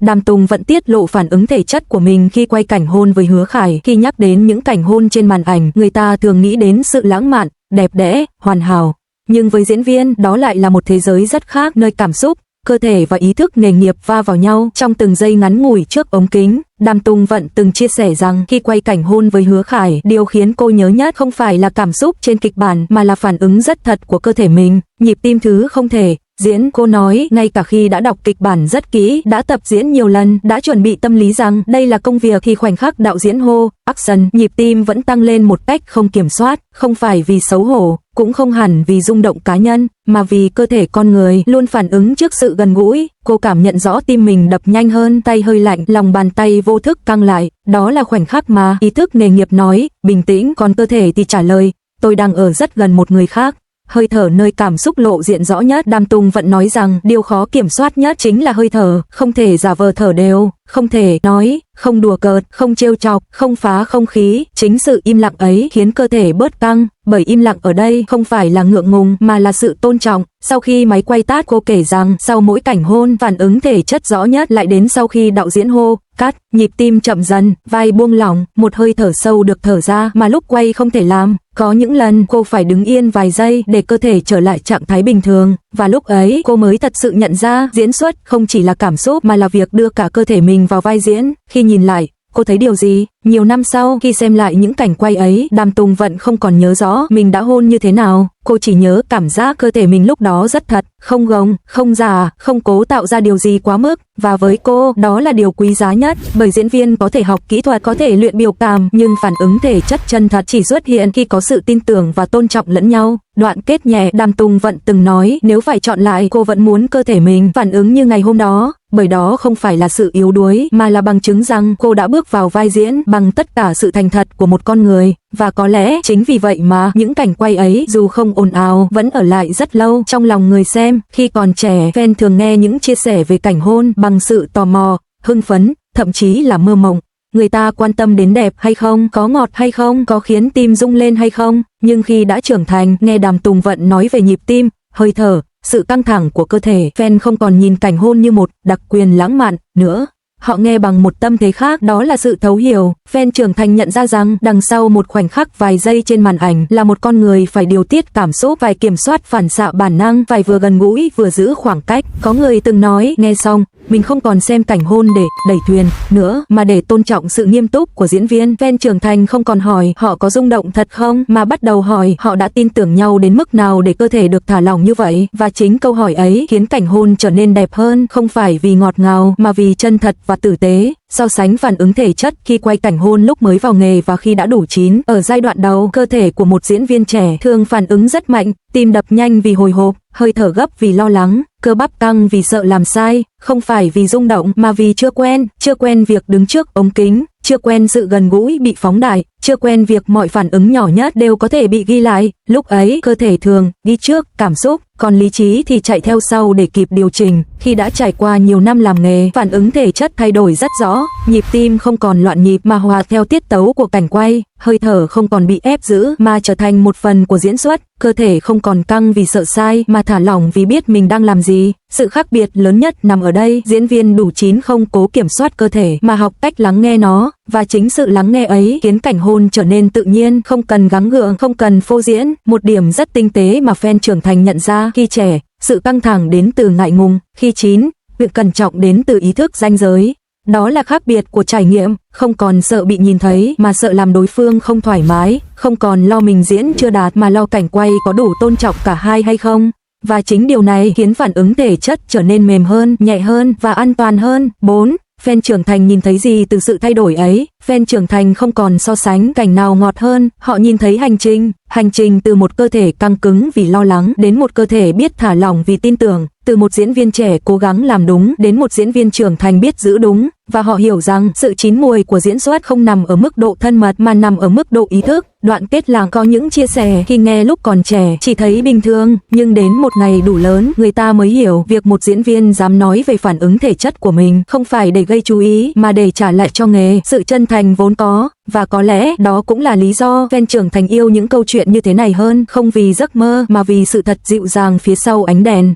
Đàm Tùng Vận tiết lộ phản ứng thể chất của mình khi quay cảnh hôn với Hứa Khải. Khi nhắc đến những cảnh hôn trên màn ảnh, người ta thường nghĩ đến sự lãng mạn, đẹp đẽ, hoàn hảo. Nhưng với diễn viên, đó lại là một thế giới rất khác, nơi cảm xúc, cơ thể và ý thức nghề nghiệp va vào nhau trong từng giây ngắn ngủi trước ống kính. Đàm Tùng Vận từng chia sẻ rằng khi quay cảnh hôn với Hứa Khải, điều khiến cô nhớ nhất không phải là cảm xúc trên kịch bản mà là phản ứng rất thật của cơ thể mình, nhịp tim thứ không thể diễn. Cô nói ngay cả khi đã đọc kịch bản rất kỹ, đã tập diễn nhiều lần, đã chuẩn bị tâm lý rằng đây là công việc, thì khoảnh khắc đạo diễn hô action, nhịp tim vẫn tăng lên một cách không kiểm soát, không phải vì xấu hổ, cũng không hẳn vì rung động cá nhân, mà vì cơ thể con người luôn phản ứng trước sự gần gũi. Cô cảm nhận rõ tim mình đập nhanh hơn, tay hơi lạnh, lòng bàn tay vô thức căng lại. Đó là khoảnh khắc mà ý thức nghề nghiệp nói bình tĩnh, còn cơ thể thì trả lời tôi đang ở rất gần một người khác. Hơi thở nơi cảm xúc lộ diện rõ nhất. Đàm Tùng Vận nói rằng điều khó kiểm soát nhất chính là hơi thở, không thể giả vờ thở đều, không thể nói, không đùa cợt, không trêu chọc, không phá không khí. Chính sự im lặng ấy khiến cơ thể bớt căng, bởi im lặng ở đây không phải là ngượng ngùng mà là sự tôn trọng. Sau khi máy quay tắt, cô kể rằng sau mỗi cảnh hôn, phản ứng thể chất rõ nhất lại đến sau khi đạo diễn hô cắt, nhịp tim chậm dần, vai buông lỏng, một hơi thở sâu được thở ra mà lúc quay không thể làm. Có những lần cô phải đứng yên vài giây để cơ thể trở lại trạng thái bình thường, và lúc ấy cô mới thật sự nhận ra diễn xuất không chỉ là cảm xúc mà là việc đưa cả cơ thể mình vào vai diễn. Khi nhìn lại, cô thấy điều gì? Nhiều năm sau, khi xem lại những cảnh quay ấy, Đàm Tùng Vận không còn nhớ rõ mình đã hôn như thế nào. Cô chỉ nhớ cảm giác cơ thể mình lúc đó rất thật, không gồng, không giả, không cố tạo ra điều gì quá mức. Và với cô, đó là điều quý giá nhất, bởi diễn viên có thể học kỹ thuật, có thể luyện biểu cảm, nhưng phản ứng thể chất chân thật chỉ xuất hiện khi có sự tin tưởng và tôn trọng lẫn nhau. Đoạn kết nhẹ, Đàm Tùng Vận từng nói nếu phải chọn lại, cô vẫn muốn cơ thể mình phản ứng như ngày hôm đó, bởi đó không phải là sự yếu đuối mà là bằng chứng rằng cô đã bước vào vai diễn bằng tất cả sự thành thật của một con người. Và có lẽ chính vì vậy mà những cảnh quay ấy dù không ồn ào vẫn ở lại rất lâu trong lòng người xem. Khi còn trẻ, fan thường nghe những chia sẻ về cảnh hôn bằng sự tò mò, hưng phấn, thậm chí là mơ mộng. Người ta quan tâm đến đẹp hay không, có ngọt hay không, có khiến tim rung lên hay không. Nhưng khi đã trưởng thành, nghe Đàm Tùng Vận nói về nhịp tim, hơi thở, sự căng thẳng của cơ thể, fan không còn nhìn cảnh hôn như một đặc quyền lãng mạn nữa. Họ nghe bằng một tâm thế khác, đó là sự thấu hiểu. Fan trưởng thành nhận ra rằng đằng sau một khoảnh khắc vài giây trên màn ảnh là một con người phải điều tiết cảm xúc, phải kiểm soát phản xạ bản năng, phải vừa gần gũi vừa giữ khoảng cách. Có người từng nói, nghe xong, mình không còn xem cảnh hôn để đẩy thuyền nữa, mà để tôn trọng sự nghiêm túc của diễn viên. Fan trưởng thành không còn hỏi họ có rung động thật không, mà bắt đầu hỏi họ đã tin tưởng nhau đến mức nào để cơ thể được thả lỏng như vậy. Và chính câu hỏi ấy khiến cảnh hôn trở nên đẹp hơn, không phải vì ngọt ngào mà vì chân thật và tử tế. So sánh phản ứng thể chất khi quay cảnh hôn lúc mới vào nghề và khi đã đủ chín. Ở giai đoạn đầu, cơ thể của một diễn viên trẻ thường phản ứng rất mạnh, tim đập nhanh vì hồi hộp, hơi thở gấp vì lo lắng, cơ bắp căng vì sợ làm sai, không phải vì rung động mà vì chưa quen việc đứng trước ống kính, chưa quen sự gần gũi bị phóng đại, chưa quen việc mọi phản ứng nhỏ nhất đều có thể bị ghi lại. Lúc ấy, cơ thể thường đi trước cảm xúc, còn lý trí thì chạy theo sau để kịp điều chỉnh. Khi đã trải qua nhiều năm làm nghề, phản ứng thể chất thay đổi rất rõ, nhịp tim không còn loạn nhịp mà hòa theo tiết tấu của cảnh quay, hơi thở không còn bị ép giữ mà trở thành một phần của diễn xuất, cơ thể không còn căng vì sợ sai mà thả lỏng vì biết mình đang làm gì. Sự khác biệt lớn nhất nằm ở đây, diễn viên đủ chín không cố kiểm soát cơ thể mà học cách lắng nghe nó, và chính sự lắng nghe ấy khiến cảnh hôn trở nên tự nhiên, không cần gắng gượng, không cần phô diễn. Một điểm rất tinh tế mà fan trưởng thành nhận ra khi trẻ, sự căng thẳng đến từ ngại ngùng, khi chín, việc cẩn trọng đến từ ý thức ranh giới. Đó là khác biệt của trải nghiệm, không còn sợ bị nhìn thấy mà sợ làm đối phương không thoải mái, không còn lo mình diễn chưa đạt mà lo cảnh quay có đủ tôn trọng cả hai hay không. Và chính điều này khiến phản ứng thể chất trở nên mềm hơn, nhẹ hơn và an toàn hơn. 4. Fan trưởng thành nhìn thấy gì từ sự thay đổi ấy? Fan trưởng thành không còn so sánh cảnh nào ngọt hơn, họ nhìn thấy hành trình từ một cơ thể căng cứng vì lo lắng đến một cơ thể biết thả lỏng vì tin tưởng, từ một diễn viên trẻ cố gắng làm đúng đến một diễn viên trưởng thành biết giữ đúng. Và họ hiểu rằng sự chín mùi của diễn xuất không nằm ở mức độ thân mật mà nằm ở mức độ ý thức. Đoạn kết là có những chia sẻ khi nghe lúc còn trẻ chỉ thấy bình thường, nhưng đến một ngày đủ lớn người ta mới hiểu việc một diễn viên dám nói về phản ứng thể chất của mình không phải để gây chú ý mà để trả lại cho nghề sự chân thành vốn có. Và có lẽ đó cũng là lý do fan trưởng thành yêu những câu chuyện như thế này hơn, không vì giấc mơ mà vì sự thật dịu dàng phía sau ánh đèn.